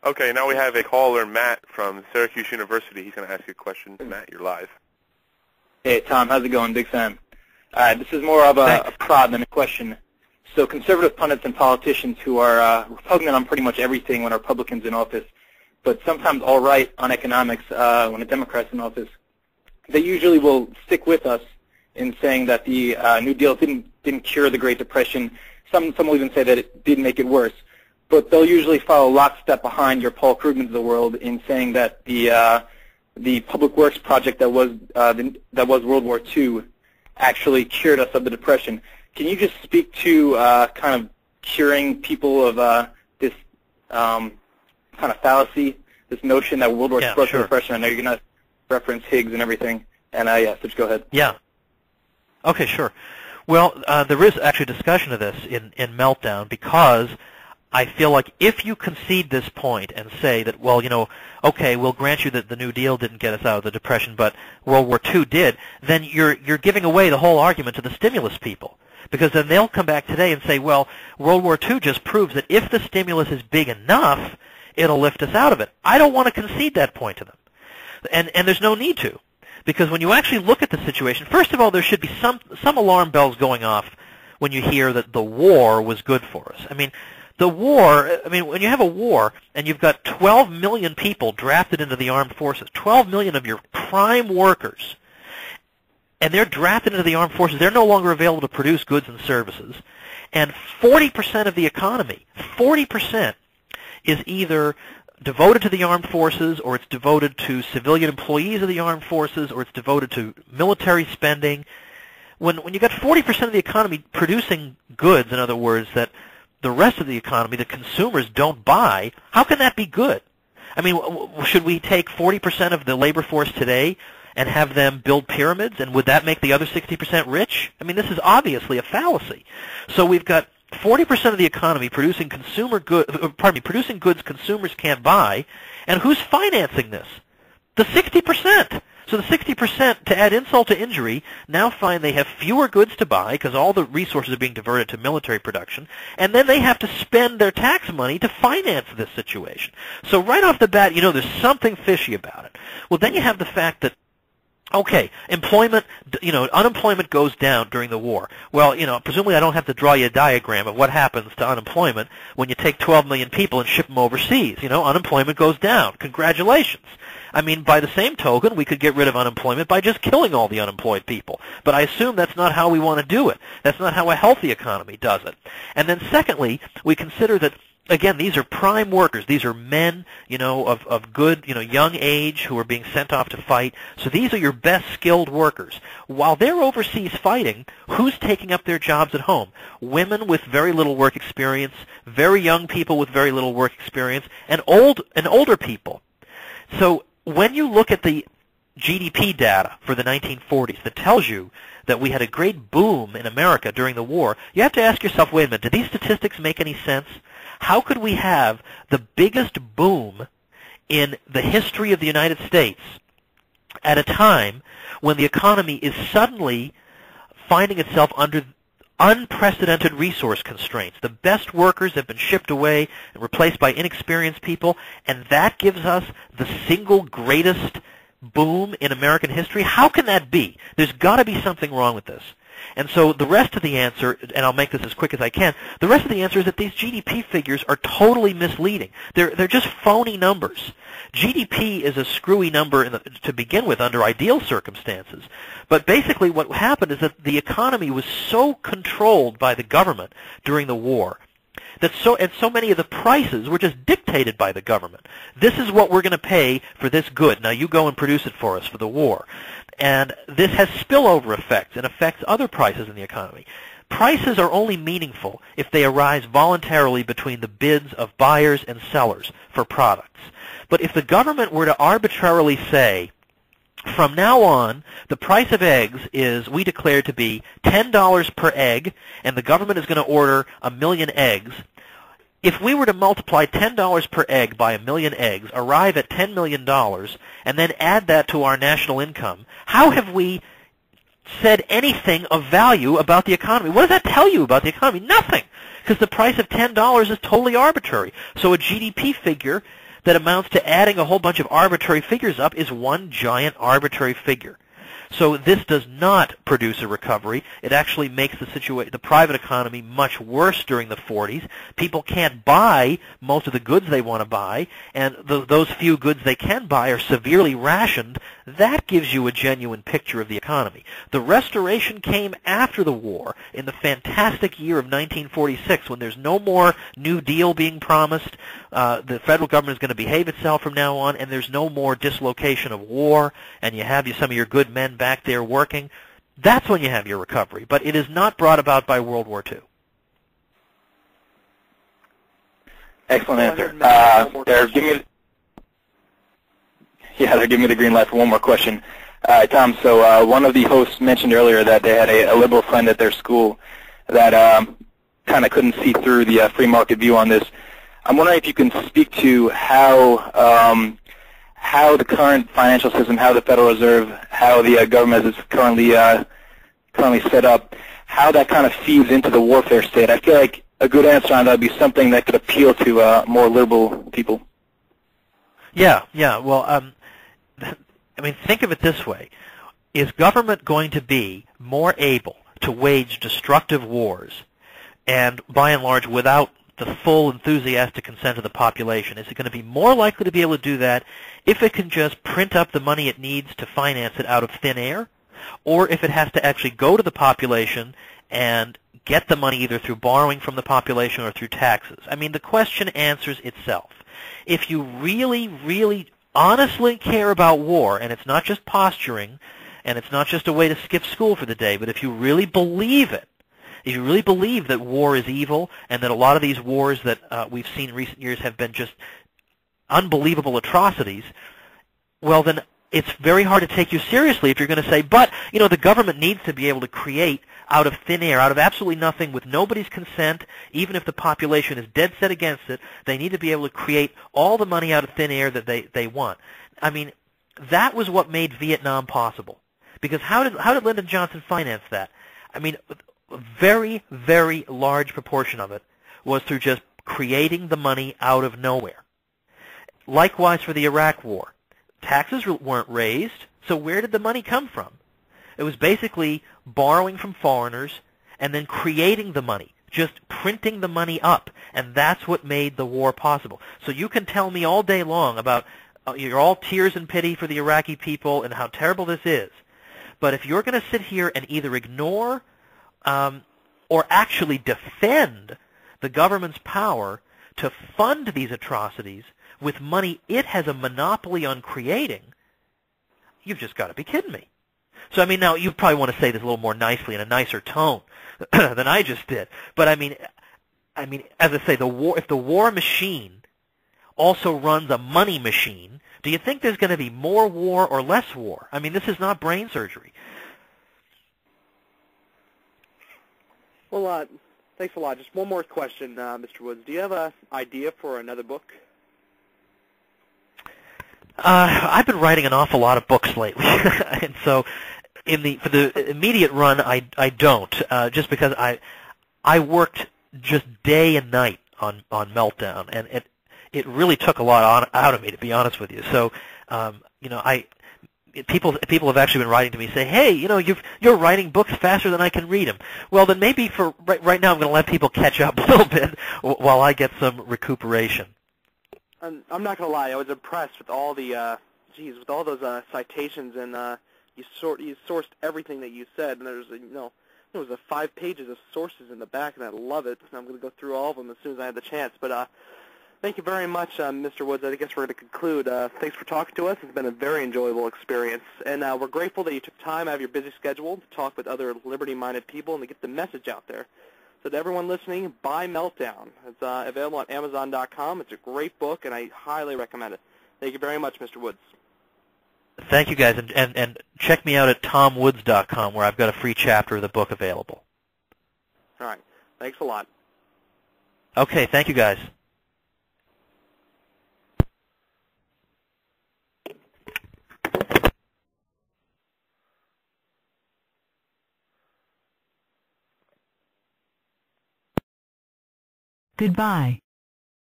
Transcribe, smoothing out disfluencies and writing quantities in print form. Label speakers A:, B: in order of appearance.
A: Okay, now we have a caller, Matt, from Syracuse University. He's going to ask you a question. Matt, you're live.
B: Hey, Tom. How's it going? Big fan. This is more of a prod than a question. So conservative pundits and politicians who are repugnant on pretty much everything when a Republican's in office, but sometimes all right on economics when a Democrat's in office, they usually will stick with us in saying that the New Deal didn't cure the Great Depression. Some will even say that it did make it worse. But they'll usually follow lockstep behind your Paul Krugmans of the world in saying that the public works project that was World War II actually cured us of the Depression. Can you just speak to kind of curing people of this kind of fallacy, this notion that World War II broke the Depression? I know you're going to reference Higgs and everything. And yeah, so just go ahead.
C: Yeah. Okay, sure. Well, there is actually discussion of this in Meltdown because I feel like if you concede this point and say that, well, you know, okay, we'll grant you that the New Deal didn't get us out of the Depression, but World War II did, then you're giving away the whole argument to the stimulus people. Because then they'll come back today and say, well, World War II just proves that if the stimulus is big enough, it'll lift us out of it. I don't want to concede that point to them. And there's no need to. Because when you actually look at the situation, first of all, there should be some alarm bells going off when you hear that the war was good for us. I mean, the war, when you have a war and you've got 12 million people drafted into the armed forces, 12 million of your prime workers, and they're drafted into the armed forces, they're no longer available to produce goods and services, and 40% of the economy, 40%, is either devoted to the armed forces, or it's devoted to civilian employees of the armed forces, or it's devoted to military spending. When you got 40% of the economy producing goods, in other words, that the rest of the economy, the consumers, don't buy, how can that be good? I mean, should we take 40% of the labor force today and have them build pyramids, and would that make the other 60% rich? I mean, this is obviously a fallacy. So we've got 40% of the economy producing producing goods consumers can't buy, and who's financing this? The 60%. So the 60%, to add insult to injury, now find they have fewer goods to buy because all the resources are being diverted to military production, and then they have to spend their tax money to finance this situation. So right off the bat, you know, there's something fishy about it. Well, then you have the fact that, okay, unemployment goes down during the war. Well, presumably I don't have to draw you a diagram of what happens to unemployment when you take 12 million people and ship them overseas. Unemployment goes down. Congratulations. I mean, by the same token, we could get rid of unemployment by just killing all the unemployed people. But I assume that's not how we want to do it. That's not how a healthy economy does it. And then secondly, we consider that, again, these are prime workers. These are men, of good, young age who are being sent off to fight. So these are your best skilled workers. While they're overseas fighting, who's taking up their jobs at home? Women with very little work experience, very young people with very little work experience, and older people. So when you look at the GDP data for the 1940s that tells you that we had a great boom in America during the war, you have to ask yourself, wait a minute, do these statistics make any sense? How could we have the biggest boom in the history of the United States at a time when the economy is suddenly finding itself under unprecedented resource constraints? The best workers have been shipped away and replaced by inexperienced people, and that gives us the single greatest boom in American history? How can that be? There's got to be something wrong with this. And so the rest of the answer, and I'll make this as quick as I can, the rest of the answer is that these GDP figures are totally misleading. They're just phony numbers. GDP is a screwy number to begin with under ideal circumstances. But basically what happened is that the economy was so controlled by the government during the war that so many of the prices were just dictated by the government. This is what we're going to pay for this good. Now you go and produce it for us for the war. And this has spillover effects and affects other prices in the economy. Prices are only meaningful if they arise voluntarily between the bids of buyers and sellers for products. But if the government were to arbitrarily say, from now on, the price of eggs is, we declare to be $10 per egg, and the government is going to order 1 million eggs. If we were to multiply $10 per egg by 1 million eggs, arrive at $10 million, and then add that to our national income, how have we said anything of value about the economy? What does that tell you about the economy? Nothing, because the price of $10 is totally arbitrary. So a GDP figure that amounts to adding a whole bunch of arbitrary figures up is one giant arbitrary figure. So this does not produce a recovery. It actually makes the private economy much worse during the 40s. People can't buy most of the goods they want to buy, and those few goods they can buy are severely rationed. That gives you a genuine picture of the economy. The restoration came after the war, in the fantastic year of 1946, when there's no more New Deal being promised. The federal government is going to behave itself from now on, and there's no more dislocation of war, and you have some of your good men back there working. That's when you have your recovery. But it is not brought about by World War II.
B: Excellent answer. They're giving me the green light for one more question. Tom, so one of the hosts mentioned earlier that they had a liberal friend at their school that kind of couldn't see through the free market view on this. I'm wondering if you can speak to how the current financial system, how the Federal Reserve, how the government is currently set up, how that kind of feeds into the warfare state. I feel like a good answer on that would be something that could appeal to more liberal people.
C: Yeah. Well, I mean, think of it this way. Is government going to be more able to wage destructive wars, and by and large without the full enthusiastic consent of the population? Is it going to be more likely to be able to do that if it can just print up the money it needs to finance it out of thin air, or if it has to actually go to the population and get the money either through borrowing from the population or through taxes? I mean, the question answers itself. If you really, really honestly care about war, and it's not just posturing, and it's not just a way to skip school for the day, but if you really believe it, if you really believe that war is evil and that a lot of these wars that we've seen in recent years have been just unbelievable atrocities, well, then it's very hard to take you seriously if you're going to say, but, the government needs to be able to create out of thin air, out of absolutely nothing, with nobody's consent, even if the population is dead set against it, they need to be able to create all the money out of thin air that they want. I mean, that was what made Vietnam possible. Because how did Lyndon Johnson finance that? I mean, a very, very large proportion of it was through just creating the money out of nowhere. Likewise for the Iraq War. Taxes weren't raised, so where did the money come from? It was basically borrowing from foreigners and then creating the money, just printing the money up, and that's what made the war possible. So you can tell me all day long about you're all tears and pity for the Iraqi people and how terrible this is, but if you're going to sit here and either ignore or actually defend the government's power to fund these atrocities with money it has a monopoly on creating, you've just got to be kidding me. So, I mean, now you probably want to say this a little more nicely in a nicer tone than I just did. But I mean, as I say, if the war machine also runs a money machine, do you think there's going to be more war or less war? I mean, this is not brain surgery.
D: Well, thanks a lot. Just one more question, Mr. Woods. Do you have an idea for another book?
C: I've been writing an awful lot of books lately, and so for the immediate run, I don't, just because I worked just day and night on Meltdown, and it really took a lot out of me, to be honest with you. So, people have actually been writing to me say, hey, you're writing books faster than I can read them. Well, then maybe for right now I'm going to let people catch up a little bit while I get some recuperation.
D: I'm not going to lie. I was impressed with all the, with all those citations, and you sourced everything that you said. And there was 5 pages of sources in the back, and I love it. And I'm going to go through all of them as soon as I have the chance. But thank you very much, Mr. Woods. I guess we're going to conclude. Thanks for talking to us. It's been a very enjoyable experience, and we're grateful that you took time out of your busy schedule to talk with other liberty-minded people and to get the message out there. So to everyone listening, buy Meltdown. It's available on Amazon.com. It's a great book, and I highly recommend it. Thank you very much, Mr. Woods.
C: Thank you, guys, and check me out at TomWoods.com, where I've got a free chapter of the book available.
D: All right. Thanks a lot.
C: Okay, thank you, guys.
E: Goodbye.